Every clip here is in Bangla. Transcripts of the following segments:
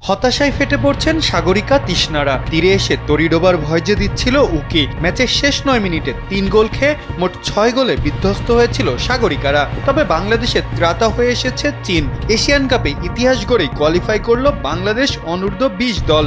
হতাশায় ফেটে পড়ছেন সাগরিকা তৃষ্ণারা। তীরে এসে তরি ডোবার ভয় যে দিচ্ছিল উকি। ম্যাচের শেষ ৯ মিনিটে ৩ গোল খেয়ে মোট ৬ গোলে বিধ্বস্ত হয়েছিল সাগরিকারা। তবে বাংলাদেশের ত্রাতা হয়ে এসেছে চীন। এশিয়ান কাপে ইতিহাস গড়েই কোয়ালিফাই করল বাংলাদেশ অনূর্ধ্ব ২০ দল।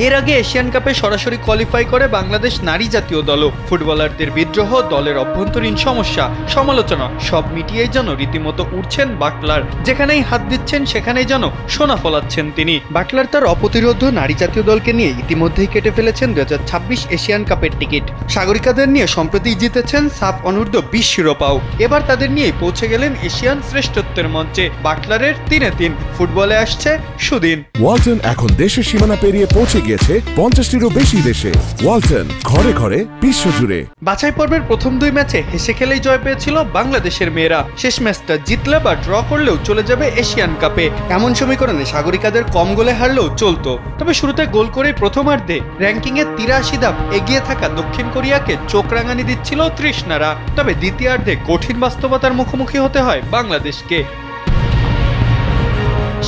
এর আগে এশিয়ান কাপে সরাসরি কোয়ালিফাই করে বাংলাদেশ নারী জাতীয় দলও। ফুটবলারদের বিদ্রোহ, দলের অভ্যন্তরীণ সমস্যা, সমালোচনা সব মিটিয়েই যেন রীতিমতো উঠছেন বাটলার। যেখানেই হাত দিচ্ছেন সেখানেই যেন সোনা ফলাচ্ছেন তিনি। বাটলার তার অপ্রতিরোধ্য নারী জাতীয় দলকে নিয়ে ইতিমধ্যেই কেটে ফেলেছেন ২০২৬ এশিয়ান কাপের টিকিট। সাগরিকাদের নিয়ে সম্প্রতি জিতেছেন সাফ অনূর্ধ্ব ২০ শিরোপাও। এবার তাদের নিয়েই পৌঁছে গেলেন এশিয়ান শ্রেষ্ঠত্বের মঞ্চে। বাটলারের ৩-৩ ফুটবলে আসছে সুদিন। ওয়ালটন এখন দেশের সীমানা পেরিয়ে পৌঁছে গিয়েছে ৫০টিরও বেশি দেশে। ওয়ালটন, ঘরে ঘরে বিশ্বজুড়ে। বাছাই পর্বের প্রথম ২ ম্যাচে হেসে খেলেই জয় পেয়েছিল বাংলাদেশের মেয়েরা। শেষ ম্যাচটা জিতলে বা ড্র করলেও চলে যাবে এশিয়ান কাপে। এমন সমীকরণে সাগরিকাদের কম গোলে হারলেও চলতো। তবে শুরুতে গোল করেই প্রথমার্ধে র্যাঙ্কিংয়ে ৮৩ ধাপ এগিয়ে থাকা দক্ষিণ কোরিয়াকে চোখ রাঙানি দিচ্ছিল তৃষ্ণারা। তবে দ্বিতীয়ার্ধে কঠিন বাস্তবতার মুখোমুখি হতে হয় বাংলাদেশকে।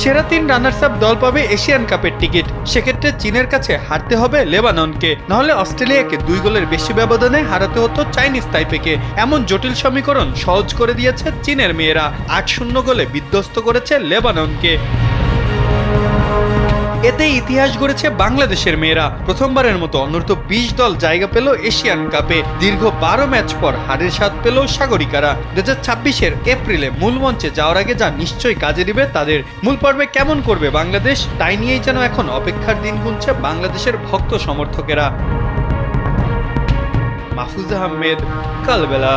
সেরা ৩ রানার্স আপ দল পাবে এশিয়ান কাপের টিকিট। সেক্ষেত্রে চীনের কাছে হারতে হবে লেবাননকে, নাহলে অস্ট্রেলিয়াকে ২ গোলের বেশি ব্যবধানে হারাতে হতো চাইনিজ তাইপেকে। এমন জটিল সমীকরণ সহজ করে দিয়েছে চীনের মেয়েরা। ৮-০ গোলে বিধ্বস্ত করেছে লেবাননকে। এতে ইতিহাস গড়েছে বাংলাদেশের মেয়েরা। প্রথমবারের মতো অনূর্ধ্ব ২০ দল জায়গা পেল এশিয়ান কাপে। দীর্ঘ ১২ ম্যাচ পর হারের স্বাদ পেল সাগরিকারা। ২০২৬-এর এপ্রিলে মূল মঞ্চে যাওয়ার আগে যা নিশ্চয়ই কাজে দিবে তাদের। মূল পর্বে কেমন করবে বাংলাদেশ, তাই নিয়েই যেন এখন অপেক্ষার দিন গুনছে বাংলাদেশের ভক্ত সমর্থকেরা। মাহফুজ আহমেদ, কালবেলা।